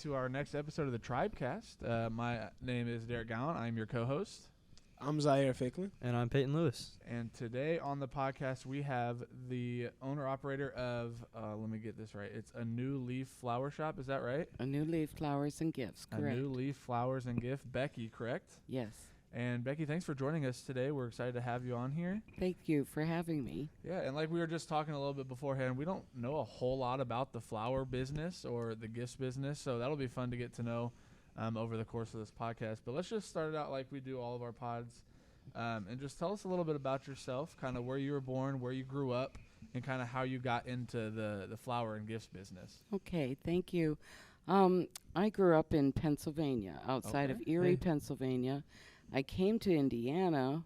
to our next episode of the TribeCast. My name is Derek Gallen. I'm your co-host. I'm Zaire Ficklin. And I'm Peyton Lewis. And today on the podcast, we have the owner-operator of, let me get this right, it's A New Leaf Flower Shop. Is that right? A New Leaf Flowers and Gifts, correct. A New Leaf Flowers and Gift. Becky, correct? Yes. And Becky, thanks for joining us today. We're excited to have you on here. Thank you for having me. Yeah, and like we were just talking a little bit beforehand, we don't know a whole lot about the flower business or the gifts business, so that'll be fun to get to know over the course of this podcast. But let's just start it out like we do all of our pods, and just tell us a little bit about yourself, kind of where you were born, where you grew up, and kind of how you got into the flower and gifts business. Okay, thank you. I grew up in Pennsylvania, outside of Erie, Pennsylvania. I came to Indiana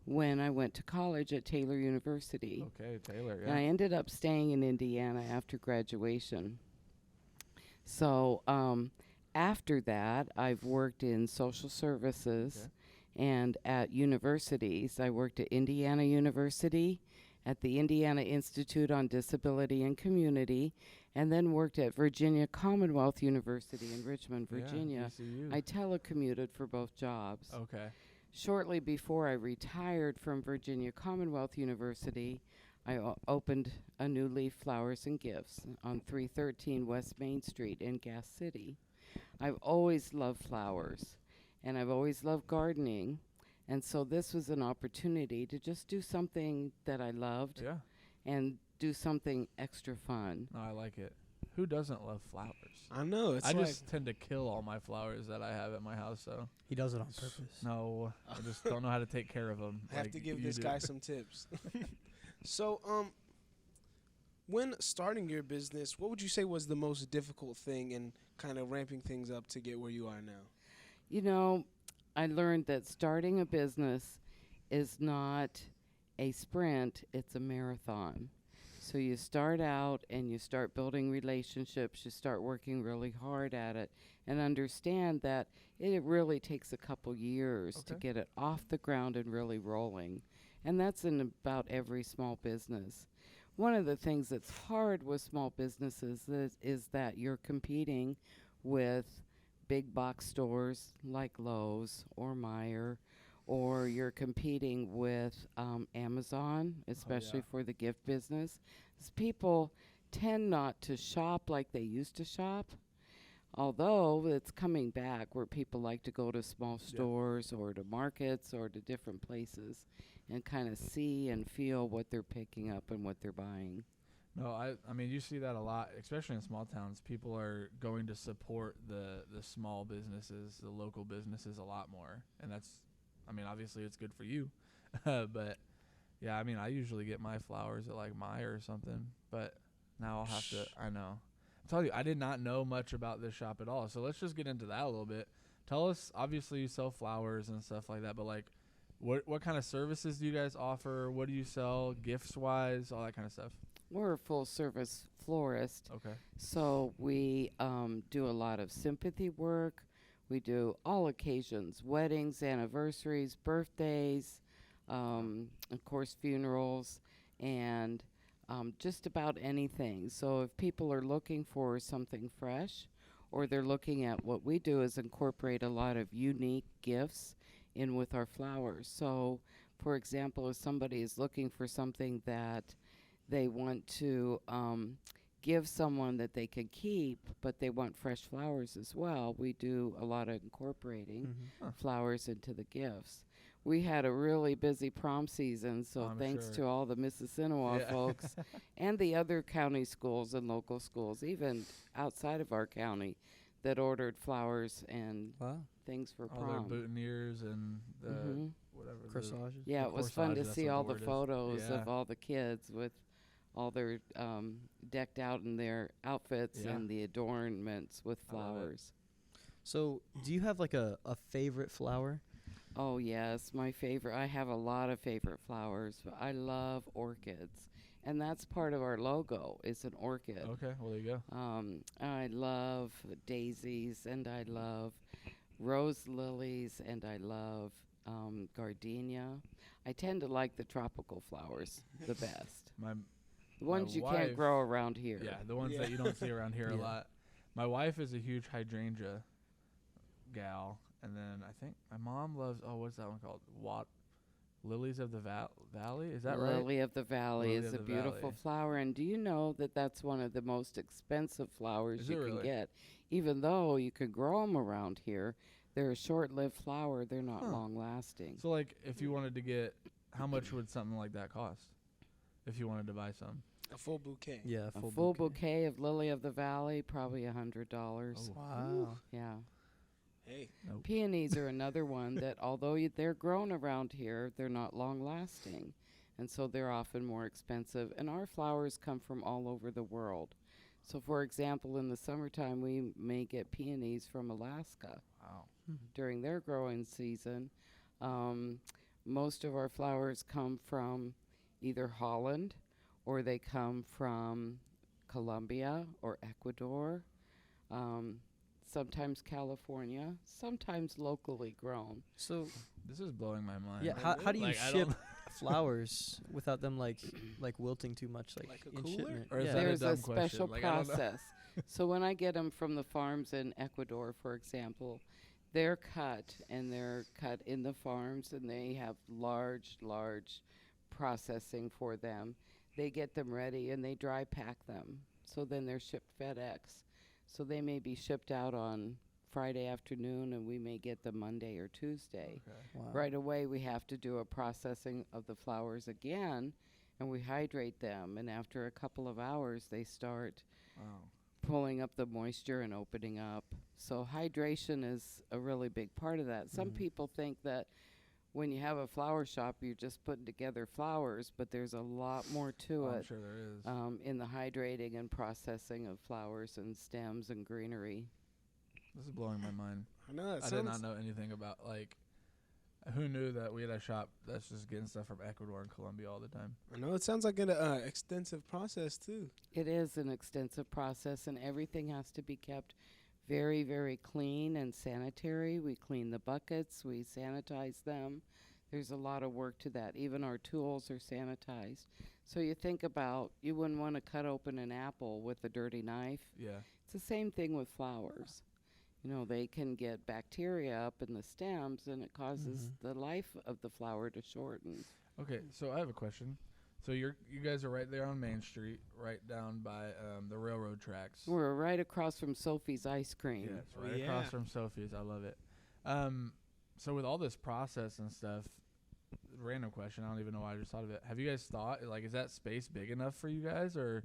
when I went to college at Taylor University. Okay, Taylor, yeah. And I ended up staying in Indiana after graduation. So after that, I've worked in social services and at universities. I worked at Indiana University, at the Indiana Institute on Disability and Community, and then worked at Virginia Commonwealth University in Richmond, Virginia. VCU. I telecommuted for both jobs. Okay. Shortly before I retired from Virginia Commonwealth University, I opened A New Leaf Flowers and Gifts on 313 West Main Street in Gas City. I've always loved flowers, and I've always loved gardening, and so this was an opportunity to just do something that I loved and do something extra fun. No, I like it. Who doesn't love flowers? I know. I just tend to kill all my flowers that I have at my house, so. He does it on purpose. No, I just don't know how to take care of them. I have to give this guy some tips. So, when starting your business, what would you say was the most difficult thing in kind of ramping things up to get where you are now? You know, I learned that starting a business is not a sprint, it's a marathon. So you start out and you start building relationships, you start working really hard at it, and understand that it really takes a couple years to get it off the ground and really rolling. And that's in about every small business. One of the things that's hard with small businesses is that you're competing with big box stores like Lowe's or Meijer, or you're competing with Amazon, especially for the gift business. People tend not to shop like they used to shop, although it's coming back where people like to go to small stores or to markets or to different places and kind of see and feel what they're picking up and what they're buying. No, I mean, you see that a lot, especially in small towns. People are going to support the small businesses, the local businesses a lot more. And that's, I mean, obviously it's good for you. But, yeah, I mean, I usually get my flowers at, like, Meijer or something. But now I'll have to, I know. I'm telling you, I did not know much about this shop at all. So let's just get into that a little bit. Tell us, obviously you sell flowers and stuff like that, but, like, what kind of services do you guys offer? What do you sell gifts-wise, all that kind of stuff? We're a full-service florist. Okay. So we do a lot of sympathy work. We do all occasions, weddings, anniversaries, birthdays, of course, funerals, and just about anything. So if people are looking for something fresh, or they're looking at what we do is incorporate a lot of unique gifts in with our flowers. So, for example, if somebody is looking for something that they want to give someone that they can keep, but they want fresh flowers as well, we do a lot of incorporating flowers into the gifts. We had a really busy prom season, so thanks to all the Mississinawa folks and the other county schools and local schools, even outside of our county, that ordered flowers and things for prom. All their boutonnieres and the whatever. Corsages. Yeah, it was fun to see all the photos of of all the kids with all their decked out in their outfits and the adornments with flowers. So do you have like a favorite flower? Oh, yes, my favorite. I have a lot of favorite flowers. But I love orchids, and that's part of our logo is an orchid. Okay, well, there you go. I love daisies, and I love rose lilies, and I love gardenia. I tend to like the tropical flowers the best. The ones you can't grow around here. Yeah, the ones that you don't see around here a lot. My wife is a huge hydrangea gal, and then I think my mom loves. Oh, what's that one called? Lilies of the Valley. Is that right? Lily of the Valley Lily is of a the beautiful Valley. flower, and do you know that that's one of the most expensive flowers Is you it can really? get? Even though you could grow them around here, they're a short-lived flower. They're not Huh. long-lasting. So, like, if you wanted to get, how much would something like that cost? If you wanted to buy some. A full bouquet. Yeah, A full bouquet of Lily of the Valley, probably $100. Oh. Wow. Yeah. Hey, Nope. Peonies are another one that, although they're grown around here, they're not long-lasting, and so they're often more expensive. And our flowers come from all over the world. So, for example, in the summertime, we may get peonies from Alaska Wow. during their growing season. Um, most of our flowers come from either Holland or they come from Colombia or Ecuador. Um, sometimes California, sometimes locally grown. So This is blowing my mind. yeah, how do you Like, I ship don't- flowers without them like wilting too much, Like a in cooler? shipment? Or is yeah. that a There's a dumb question? special Like, I don't know. process. So when I get them from the farms in Ecuador, for example, they're cut in the farms, and they have large processing for them. They get them ready and they dry pack them. So then they're shipped FedEx. So they may be shipped out on Friday afternoon, and we may get them Monday or Tuesday. Okay. Wow. Right away, we have to do a processing of the flowers again, and we hydrate them. And after a couple of hours, they start Wow. pulling up the moisture and opening up. So hydration is a really big part of that. Some Mhm. people think that when you have a flower shop, you're just putting together flowers, but there's a lot more to Oh, I'm it sure there is. in the hydrating and processing of flowers and stems and greenery. This is blowing my mind. I know that I did not sounds. know anything about, like, who knew that we had a shop that's just getting stuff from Ecuador and Colombia all the time. I know it sounds like an extensive process too. It is an extensive process, and everything has to be kept very, very clean and sanitary. We clean the buckets, we sanitize them. There's a lot of work to that. Even our tools are sanitized. So you think about, you wouldn't want to cut open an apple with a dirty knife. Yeah. It's the same thing with flowers. You know, they can get bacteria up in the stems, and it causes the life of the flower to shorten. Okay, so I have a question. So you guys are right there on Main Street, right down by the railroad tracks. We're right across from Sophie's Ice Cream. Yes, Oh, right across yeah. from Sophie's. I love it. So with all this process and stuff, random question. I don't even know why I just thought of it. Have you guys thought, like, is that space big enough for you guys, or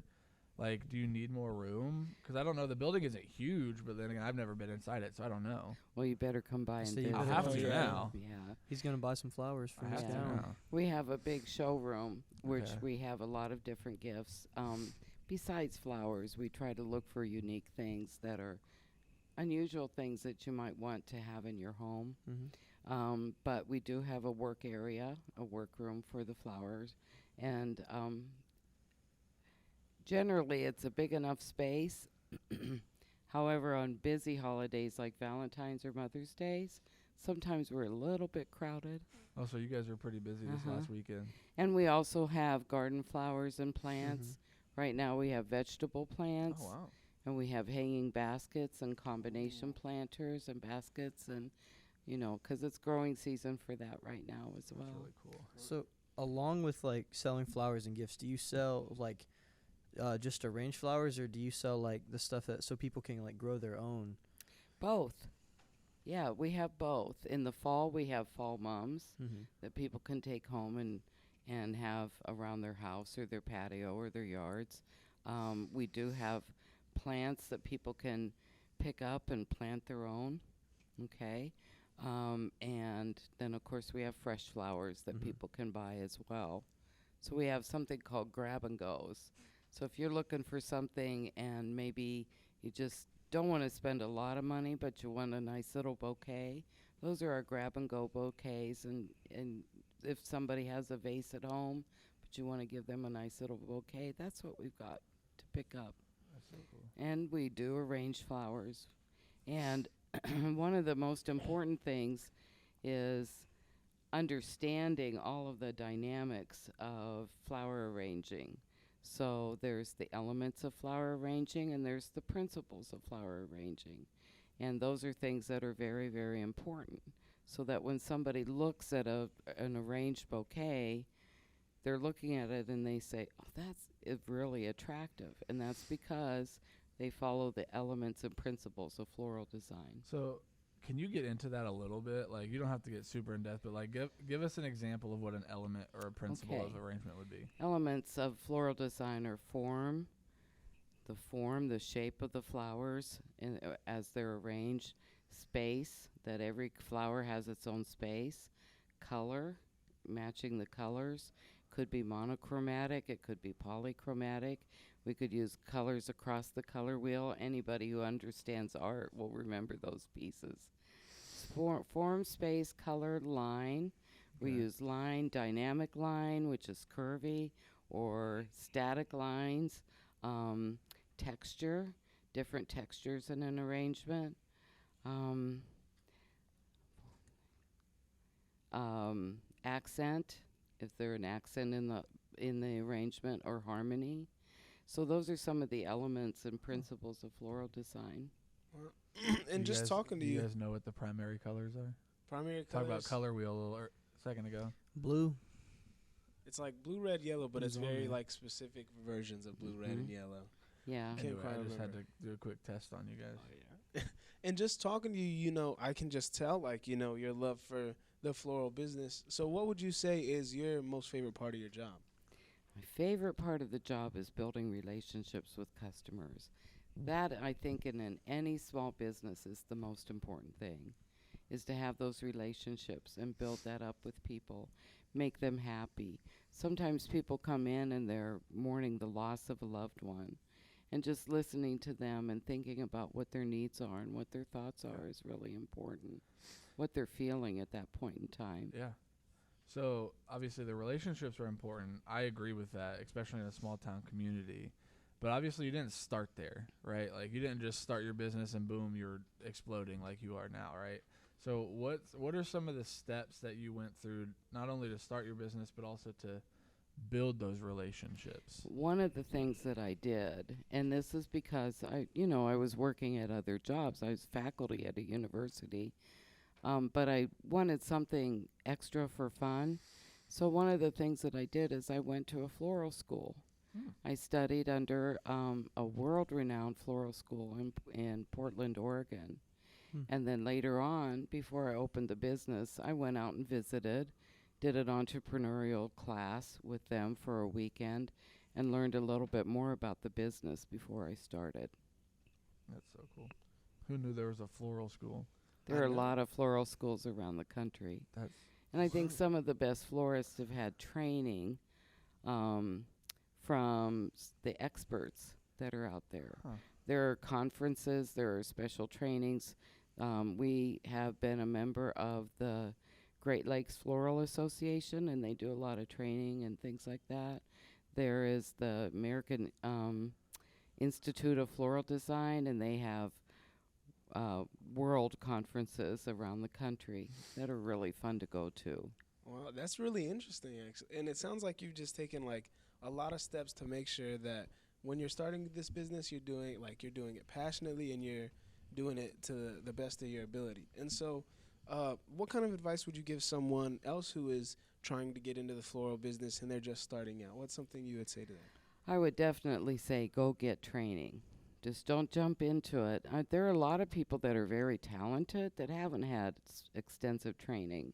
like, do you need more room? Because I don't know. The building isn't huge, but then again, I've never been inside it, so I don't know. Well, you better come by and So you visit. I'll better have come to by. now. Yeah. He's gonna buy some flowers I from have his to Yeah. town. now. We have a big showroom, which Okay. we have a lot of different gifts. Besides flowers, we try to look for unique things that are unusual things that you might want to have in your home. But we do have a work area, a workroom for the flowers. And generally, it's a big enough space. However, on busy holidays like Valentine's or Mother's Days, sometimes we're a little bit crowded. Oh, so you guys were pretty busy this Uh-huh. last weekend. And we also have garden flowers and plants. Right now we have vegetable plants. Oh wow. And we have hanging baskets and combination planters and baskets, and, you know, 'cause it's growing season for that right now as That's well. really cool. So along with like selling flowers and gifts, do you sell like just arranged flowers, or do you sell like the stuff that so people can like grow their own? Both. Yeah, we have both. In the fall, we have fall mums that people can take home and have around their house or their patio or their yards. We do have plants that people can pick up and plant their own. Okay. And then, of course, we have fresh flowers that people can buy as well. So we have something called grab and goes. So if you're looking for something and maybe you just don't want to spend a lot of money, but you want a nice little bouquet, those are our grab and go bouquets. And if somebody has a vase at home, but you want to give them a nice little bouquet, that's what we've got to pick up. That's so cool. And we do arrange flowers. And one of the most important things is understanding all of the dynamics of flower arranging. So there's the elements of flower arranging and there's the principles of flower arranging. And those are things that are very, very important. So that when somebody looks at an arranged bouquet, they're looking at it and they say, oh, that's really attractive. And that's because they follow the elements and principles of floral design. So, can you get into that a little bit? Like, you don't have to get super in depth, but like, give us an example of what an element or a principle Okay. of arrangement would be. Elements of floral design are form, the shape of the flowers as they're arranged, space, that every flower has its own space, color, matching the colors. Could be monochromatic, it could be polychromatic. We could use colors across the color wheel. Anybody who understands art will remember those pieces. Form, space, color, line. We use line, dynamic line, which is curvy, or static lines. Texture, different textures in an arrangement. Accent, if they're an accent in the arrangement, or harmony. So those are some of the elements and principles of floral design. And You just guys- talking to you you, guys know what the primary colors are? primary Talk colors. about color wheel a little second ago. Blue. It's like blue, red, yellow, but it's Blue's on very there. like specific versions of blue, red, and yellow. Yeah. Can't Anyway, quite I just had remember. to do a quick test on you guys. Yeah. And just talking to you, I can just tell, like, your love for the floral business. So, what would you say is your most favorite part of your job? My favorite part of the job is building relationships with customers. That, I think, in any small business is the most important thing, is to have those relationships and build that up with people, make them happy. Sometimes people come in and they're mourning the loss of a loved one, and just listening to them and thinking about what their needs are and what their thoughts are is really important, what they're feeling at that point in time. Yeah. So obviously the relationships are important. I agree with that, especially in a small town community. But obviously you didn't start there, right? Like you didn't just start your business and boom, you're exploding like you are now, right? So what are some of the steps that you went through, not only to start your business but also to build those relationships? One of the things that I did, and this is because I was working at other jobs. I was faculty at a university, but I wanted something extra for fun. So one of the things that I did is I went to a floral school. I studied under a world-renowned floral school in Portland, Oregon. And then later on, before I opened the business, I went out and visited, did an entrepreneurial class with them for a weekend, and learned a little bit more about the business before I started. That's so cool. Who knew there was a floral school? There are a lot of floral schools around the country. And I think some of the best florists have had training from the experts that are out there. Huh. There are conferences, there are special trainings. We have been a member of the Great Lakes Floral Association, and they do a lot of training and things like that. There is the American Institute of Floral Design, and they have world conferences around the country that are really fun to go to. Well, that's really interesting, actually. And it sounds like you've just taken like a lot of steps to make sure that when you're starting this business, you're doing it passionately and you're doing it to the best of your ability. And so, what kind of advice would you give someone else who is trying to get into the floral business and they're just starting out? What's something you would say to them? I would definitely say go get training. Just don't jump into it. There are a lot of people that are very talented that haven't had extensive training.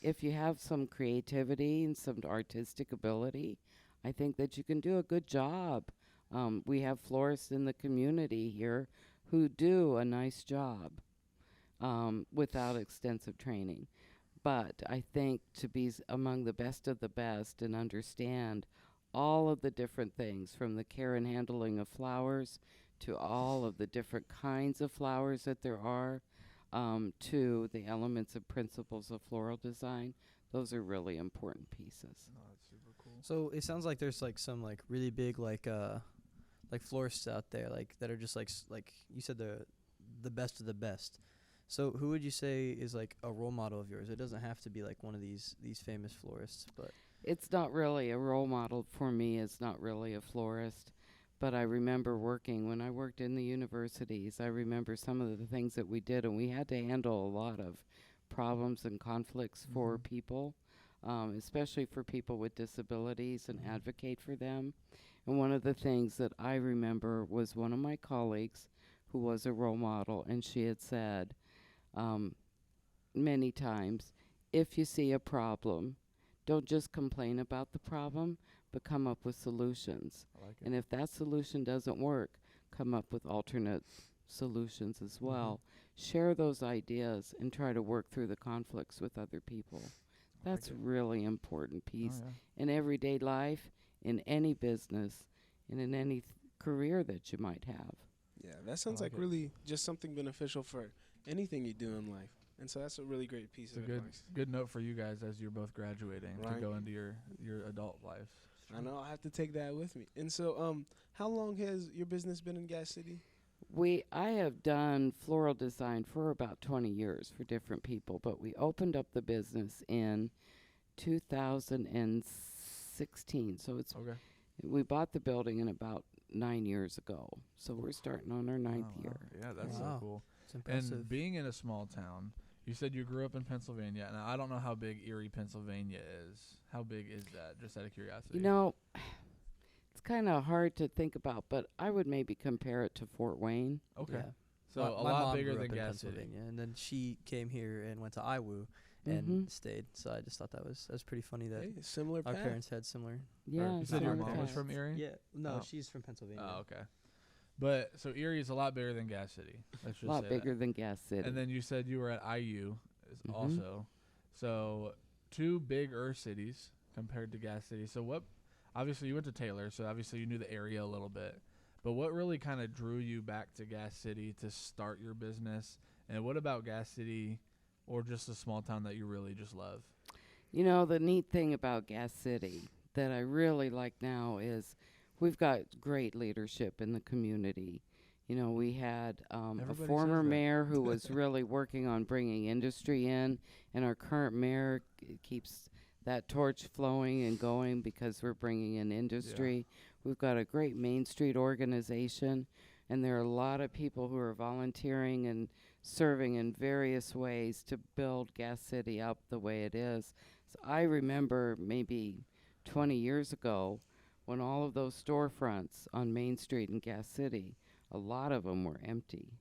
If you have some creativity and some artistic ability, I think that you can do a good job. We have florists in the community here who do a nice job without extensive training. But I think to be among the best of the best and understand all of the different things, from the care and handling of flowers to all of the different kinds of flowers that there are, to the elements and principles of floral design, those are really important pieces. Oh, that's super cool. So it sounds like there's like some like really big like florists out there like that are just like like you said the best of the best. So who would you say is like a role model of yours? It doesn't have to be like one of these famous florists, but It's not really a role model for me. It's not really a florist. But I remember when I worked in the universities, I remember some of the things that we did, and we had to handle a lot of problems and conflicts for Mhm. people, especially for people with disabilities, and Mhm. advocate for them. And one of the things that I remember was one of my colleagues who was a role model, and she had said um, many times, if you see a problem, don't just complain about the problem, but come up with solutions. I like it. And if that solution doesn't work, come up with alternate solutions as well. Share those ideas and try to work through the conflicts with other people. That's it. really important Oh, piece yeah. in everyday life, in any business, and in any career that you might have. Yeah, that sounds like like it. really just something beneficial for anything you do in life. And so that's a really great piece It's a of good advice. good note for you guys as you're both graduating to Right. go into your adult lives. I know I'll have to take that with me. And so, how long has your business been in Gas City? I have done floral design for about 20 years for different people, but we opened up the business in 2016. So Okay. we bought the building in about 9 years ago. So we're starting on our ninth Oh, wow. year. Yeah, that's so Wow. cool. It's impressive. And being in a small town, you said you grew up in Pennsylvania, and I don't know how big Erie, Pennsylvania is. How big is that? Just out of curiosity. You know, it's kind of hard to think about, but I would maybe compare it to Fort Wayne. Okay. Yeah. So my, a my lot mom bigger grew than up in Gas City. Pennsylvania, and then she came here and went to IWU and Mhm. stayed. So I just thought that was pretty funny that Hey, similar our path. parents had similar. Yeah, You said your similar mom was parents. from Erie? Yeah, no, Oh. she's from Pennsylvania. Oh, okay. But so Erie is a lot bigger than Gas City. Let's just a lot say bigger that. than Gas City. And then you said you were at IU Mhm. also. So two bigger cities compared to Gas City. So what? Obviously you went to Taylor, so obviously you knew the area a little bit. But what really kind of drew you back to Gas City to start your business? And what about Gas City, or just a small town that you really just love? You know, the neat thing about Gas City that I really like now is we've got great leadership in the community. You know, we had a Everybody former says that. mayor who was really working on bringing industry in, and our current mayor keeps that torch flowing and going because we're bringing in industry. We've got a great Main Street organization, and there are a lot of people who are volunteering and serving in various ways to build Gas City up the way it is. So I remember maybe 20 years ago when all of those storefronts on Main Street in Gas City, a lot of them were empty.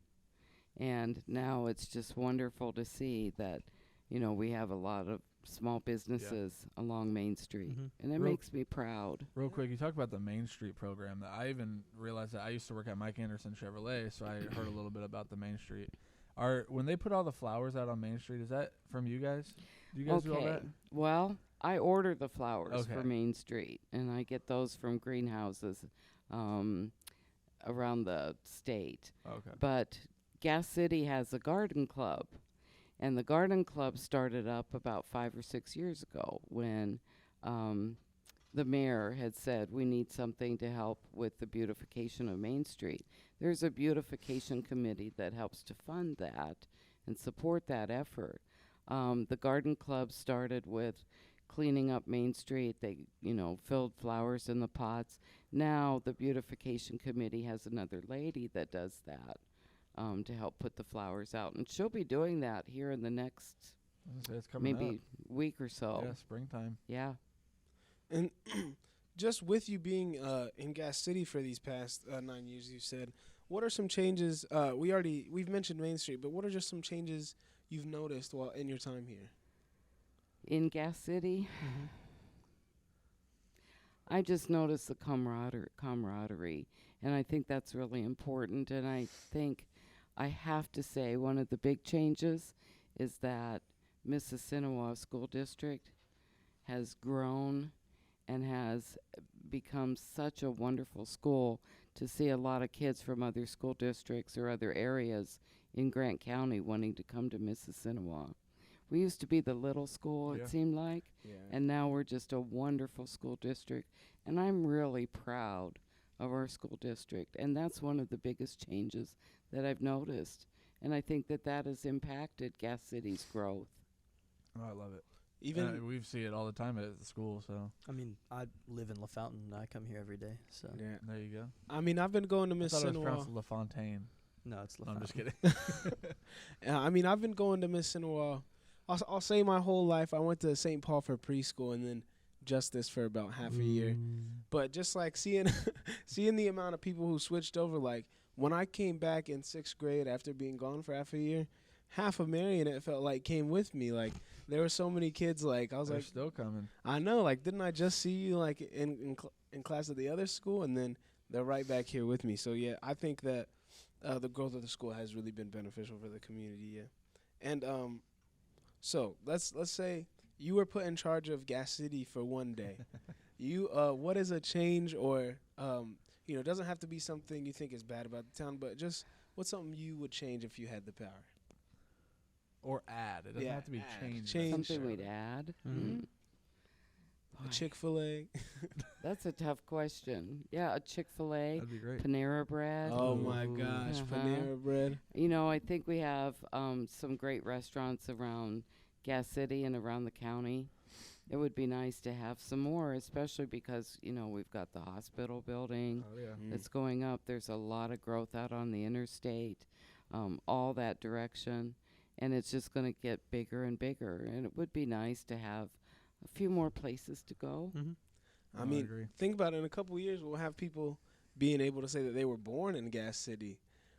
And now it's just wonderful to see that, you know, we have a lot of small businesses along Main Street. Mhm. And it Real- makes me proud. Real quick, you talk about the Main Street program. That I even realized that I used to work at Mike Anderson Chevrolet, so I heard a little bit about the Main Street. When they put all the flowers out on Main Street, is that from you guys? Do you guys do all that? Well, I order the flowers for Okay. Main Street, and I get those from greenhouses around the state. Okay. But Gas City has a garden club, and the garden club started up about 5 or 6 years ago when the mayor had said we need something to help with the beautification of Main Street. There's a beautification committee that helps to fund that and support that effort. The garden club started with cleaning up Main Street. They, filled flowers in the pots. Now the beautification committee has another lady that does that to help put the flowers out, and she'll be doing that here in the next I was gonna say, it's coming maybe up. week or so. Yeah, springtime. Yeah. And just with you being in Gas City for these past 9 years, you said, what are some changes? We've mentioned Main Street, but what are just some changes you've noticed while in your time here? In Gas City, Mhm. I just noticed the camaraderie, and I think that's really important. And I think I have to say one of the big changes is that Mississinawa School District has grown and has become such a wonderful school to see a lot of kids from other school districts or other areas in Grant County wanting to come to Mississinawa. We used to be the little school, Yeah. it seemed like, Yeah. and now we're just a wonderful school district. And I'm really proud of our school district. And that's one of the biggest changes that I've noticed. And I think that that has impacted Gas City's growth. Oh, I love it. Even we see it all the time at the school. So I mean, I live in LaFountain and I come here every day. So yeah. there you go. I mean, I've been going to I Miss thought it was Sinawah. pronounced LaFontaine. no, it's No, LaFountain. I'm just kidding. I mean, I've been going to Miss Sinawah. I'll say my whole life. I went to St. Paul for preschool and then Justice for about half a year. But just like seeing seeing the amount of people who switched over, like when I came back in 6th grade after being gone for half a year, half of Marion, it felt like, came with me. Like there were so many kids. Like I was They're like, still coming. I know. Like didn't I just see you like in class at the other school, and then they're right back here with me. So yeah, I think that the growth of the school has really been beneficial for the community. Yeah, and so let's say you were put in charge of Gas City for one day. What is a change, or it doesn't have to be something you think is bad about the town, but just what's something you would change if you had the power? Or add. It doesn't Yeah, have to be add. changed. Change. Something we'd add. Mhm. A Boy, Chick-fil-A. that's a tough question. Yeah, a Chick-fil-A, That'd be great. Panera Bread. Oh my Ooh. gosh, Uh-huh. Panera Bread. I think we have some great restaurants around Gas City and around the county. It would be nice to have some more, especially because, we've got the hospital building Oh, yeah. that's going up. There's a lot of growth out on the interstate, all that direction. And it's just going to get bigger and bigger. And it would be nice to have a few more places to go. Mhm. I I mean, agree. think about it. In a couple of years, we'll have people being able to say that they were born in Gas City.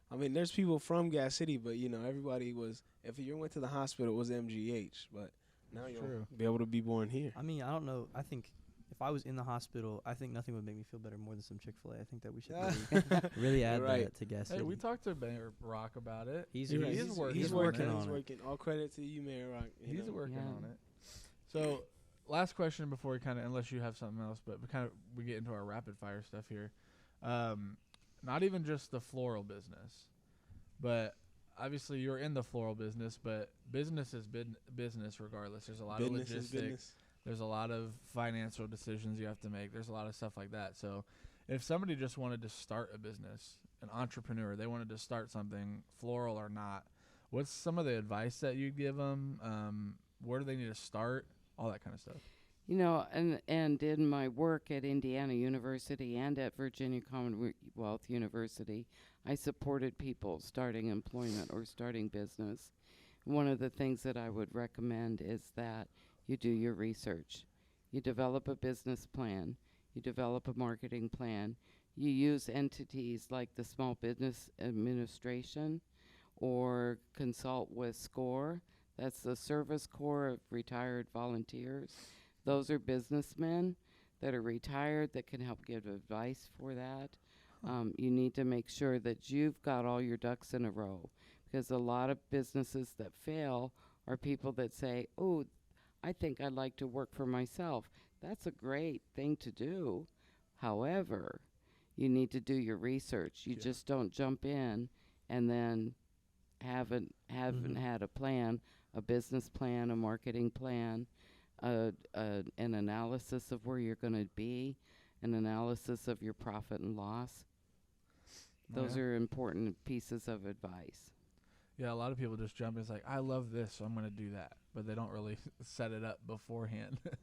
I mean, there's people from Gas City, but everybody was. If you went to the hospital, it was MGH. But now That's you'll true. be able to be born here. I mean, I don't know. I think if I was in the hospital, I think nothing would make me feel better more than some Chick-fil-A. I think that we should really add Right. that to Gas Hey, City. we talked to Mayor Rock about it. He's You're right. He's working He's on working it. on on it. working. All credit to you, Mayor Rock. He's working Yeah. on it. So, last question before we unless you have something else, but we get into our rapid fire stuff here. Not even just the floral business, but obviously you're in the floral business, but business is business regardless. There's a lot Business of is logistics. business. There's a lot of financial decisions you have to make. There's a lot of stuff like that. So, if somebody just wanted to start a business, an entrepreneur, they wanted to start something, floral or not, what's some of the advice that you'd give them? Where do they need to start? All that kind of stuff. And in my work at Indiana University and at Virginia Commonwealth University, I supported people starting employment or starting business. One of the things that I would recommend is that you do your research. You develop a business plan. You develop a marketing plan. You use entities like the Small Business Administration or consult with SCORE. That's the Service Corps of Retired Volunteers. Those are businessmen that are retired that can help give advice for that. You need to make sure that you've got all your ducks in a row, because a lot of businesses that fail are people that say, oh, I think I'd like to work for myself. That's a great thing to do. However, you need to do your research. You just don't jump in and then haven't had a plan, a business plan, a marketing plan, an analysis of where you're going to be, an analysis of your profit and loss. Those are important pieces of advice. Yeah, a lot of people just jump in. It's like, I love this, so I'm going to do that. But they don't really set it up beforehand. But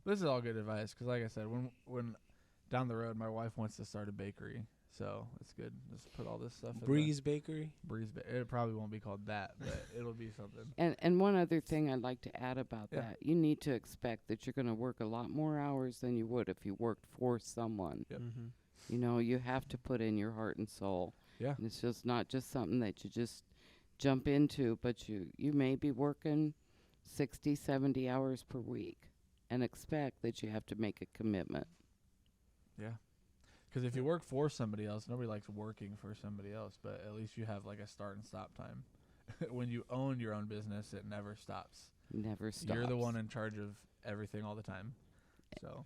this is all good advice because, like I said, when down the road, my wife wants to start a bakery. So it's good. Just put all this stuff Breeze Bakery. It probably won't be called that, but it'll be something. And one other thing I'd like to add about that, you need to expect that you're going to work a lot more hours than you would if you worked for someone. Yep. Mm-hmm. You have to put in your heart and soul. Yeah. And it's just not just something that you just jump into, but you may be working 60, 70 hours per week and expect that you have to make a commitment. Yeah. Because if you work for somebody else, nobody likes working for somebody else, but at least you have like a start and stop time. When you own your own business, it never stops. Never stops. You're the one in charge of everything all the time. So,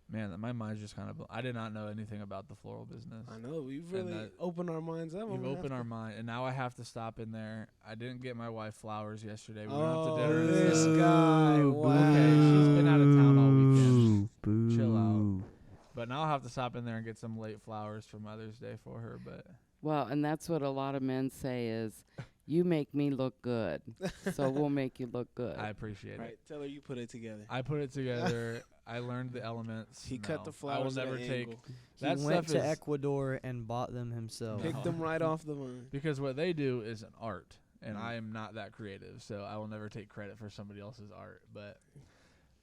man, my mind's just kind of I did not know anything about the floral business. I know. We've And really that- opened our minds up. You've opened our mind, and now I have to stop in there. I didn't get my wife flowers yesterday. We went Oh, out to dinner. and this stuff. guy. Wow. Okay, she's been out of town all weekend. Boo. Chill out. But now I'll have to stop in there and get some late flowers for Mother's Day for her. But Well, and that's what a lot of men say is, You make me look good, so we'll make you look good. I appreciate Right. it. Tell her you put it together. I put it together. I learned the elements. He cut the I will flowers at never an take angle. He that went stuff to is Ecuador and bought them himself. Picked them right off the vine. because what they do is an art, and Mm. I am not that creative, so I will never take credit for somebody else's art. But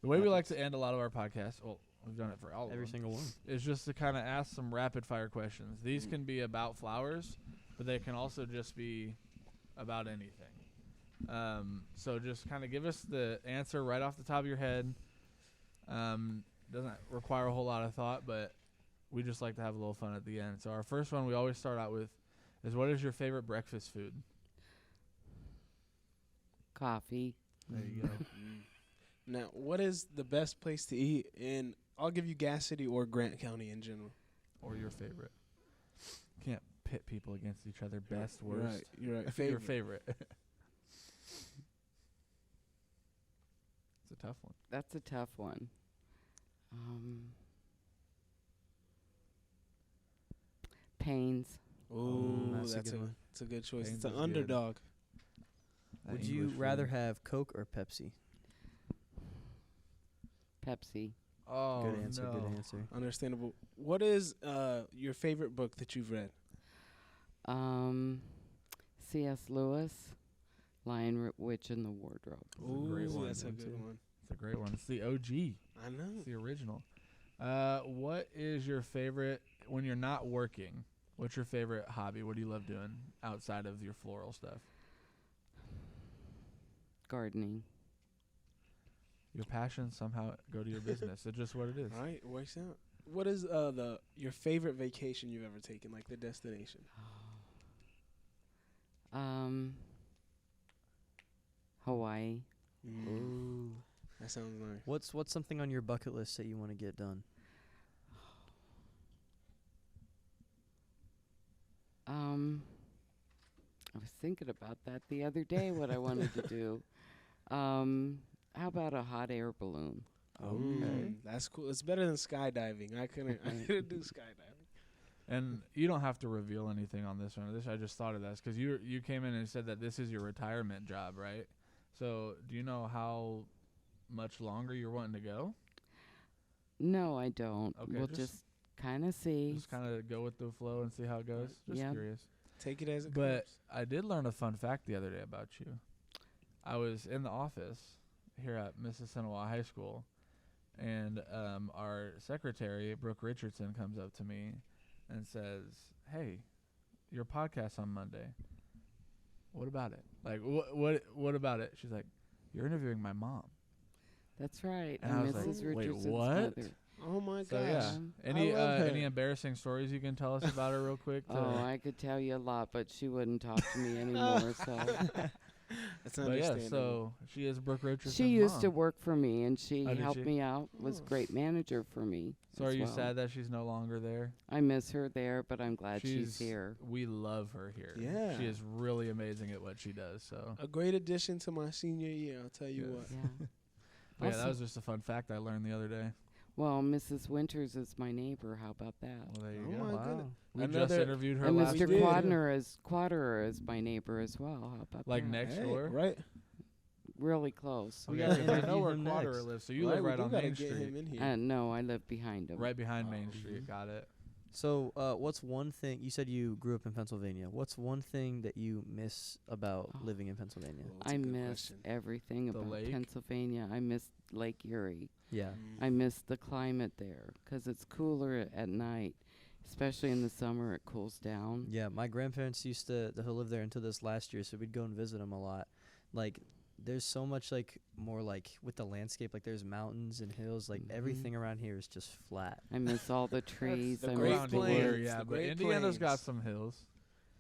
the way we like to end a lot of our podcasts, well, we've done it for all of Every them, single one. is just to kind of ask some rapid fire questions. These can be about flowers, but they can also just be about anything. So just kind of give us the answer right off the top of your head. Doesn't require a whole lot of thought, but we just like to have a little fun at the end. So our first one we always start out with is, what is your favorite breakfast food? Coffee. There you go. Now, what is the best place to eat in? I'll give you Gas City or Grant County in general. Or your favorite. Can't pit people against each other. Best, worst. Right, you're right. Your favorite. It's a tough one. That's a tough one. Pains. Ooh, that's a that's good one. It's a good choice. Pains It's an is good. underdog. That Would you English rather food. have Coke or Pepsi? Pepsi. Oh, Good answer. no. Good answer. Understandable. What is your favorite book that you've read? C.S. Lewis, Lion, Witch, and the Wardrobe. That's a great one. That's a One good too. one. It's a great one. It's the OG. I know. It's the original. What is your favorite when you're not working? What's your favorite hobby? What do you love doing outside of your floral stuff? Gardening. Your passions somehow go to your business. It's just what it is. All right, works out. What is your favorite vacation you've ever taken, like the destination? Hawaii. Ooh. That sounds nice. What's something on your bucket list that you want to get done? I was thinking about that the other day, what I wanted to do. How about a hot air balloon? Okay. That's cool. It's better than skydiving. I couldn't do skydiving. And you don't have to reveal anything on this one. I just thought of this because you came in and said that this is your retirement job, right? So do you know how much longer you're wanting to go? No, I don't. Okay, We'll just- just kind of see. Just kind of go with the flow and see how it goes. Just Yeah. curious. Take it as it But comes. I did learn a fun fact the other day about you. I was in the office here at Mississinawa High School, and our secretary, Brooke Richardson, comes up to me and says, "Hey, your podcast on Monday. What about it? Like, what about it?" She's like, "You're interviewing my mom." That's right. And I was like, Mrs. "Wait, Richardson's what?" mother. Oh my So gosh. yeah, I any love her. any embarrassing stories you can tell us about her real quick? Oh, I could tell you a lot, but she wouldn't talk to me anymore. So That's but yeah, understandable. so she is Brooke Richardson. she used to work for me, and she Oh, did helped she? me out. Was Oh. great manager for me. So are as you well. sad that she's no longer there? I miss her there, but I'm glad she's here. We love her here. Yeah. She is really amazing at what she does. So A great addition to my senior year, I'll tell you Yes. what. Yeah. but yeah, that Also- was just a fun fact I learned the other day. Well, Mrs. Winters is my neighbor. How about that? Well, there you Oh go. my Wow. goodness. We just Another- interviewed her And last We Mr. did. Quaderer is my neighbor as well. How about Like that? next Hey, door. right? Really close. We We gotta gotta I know interview where him Quaderer next. lives. So you live we right do on gotta Main get Street. him in here. No, I live behind him. Right behind Main Oh. Street. Got it. So, what's one thing you said you grew up in Pennsylvania? What's one thing that you miss about Oh. living in Pennsylvania? Oh, that's a I good miss question. everything The about lake? Pennsylvania. I miss Lake Erie. Yeah. I miss the climate there 'cause it's cooler at night, especially in the summer. It cools down. Yeah, my grandparents used to live there until this last year, so we'd go and visit them a lot. Like, there's so much like more like with the landscape, like there's mountains and hills, like Mhm. everything around here is just flat. I miss all the trees. the I Great miss Around the Plains, here, woods. yeah, the but Great Indiana's got Plains. some hills.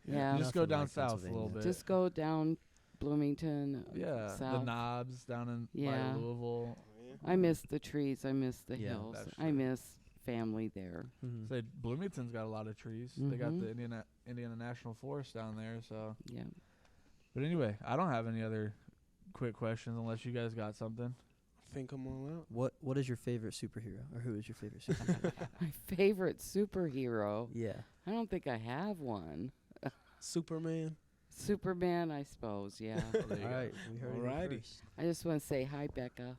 Yeah. You just go Nothing down like south a Pennsylvania. little bit. Just go down Bloomington. yeah, the south. knobs down in Yeah. by Louisville. I miss the trees. I miss the Yeah, hills. that's I true. miss family there. Mm-hmm. Say Bloomington's got a lot of trees. They got Mhm. the Indiana National Forest down there. So, Yeah. but anyway, I don't have any other quick questions unless you guys got something. Think them all out. What is your favorite superhero, or who is your favorite superhero? My favorite superhero. Yeah. I don't think I have one. Superman. Superman, I suppose. Yeah. There you All go. right, we heard it Alrighty. here first. I just want to say hi, Becca.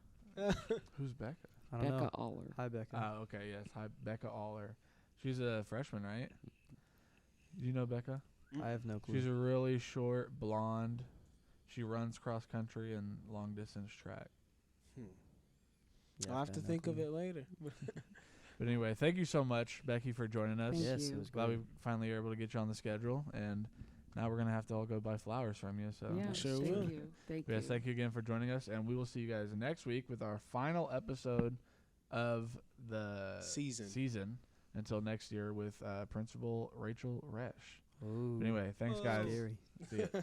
Who's Becca? I don't Becca know. Aller. Hi, Becca. Oh, okay, yes. Hi, Becca Aller. She's a freshman, right? Do you know Becca? I have no clue. She's a really short blonde. She runs cross country and long distance track. Yeah, I'll have to no think of clue. it later. But anyway, thank you so much, Becky, for joining us. Thank Yes, you. it was Glad great. we finally were able to get you on the schedule, and now we're gonna have to all go buy flowers from you. So Yeah, Sure thank will. you. Thank yes, you. thank you again for joining us, and we will see you guys next week with our final episode of the Season. Until next year with Principal Rachel Resch. Ooh, But anyway, thanks, guys. scary. See ya.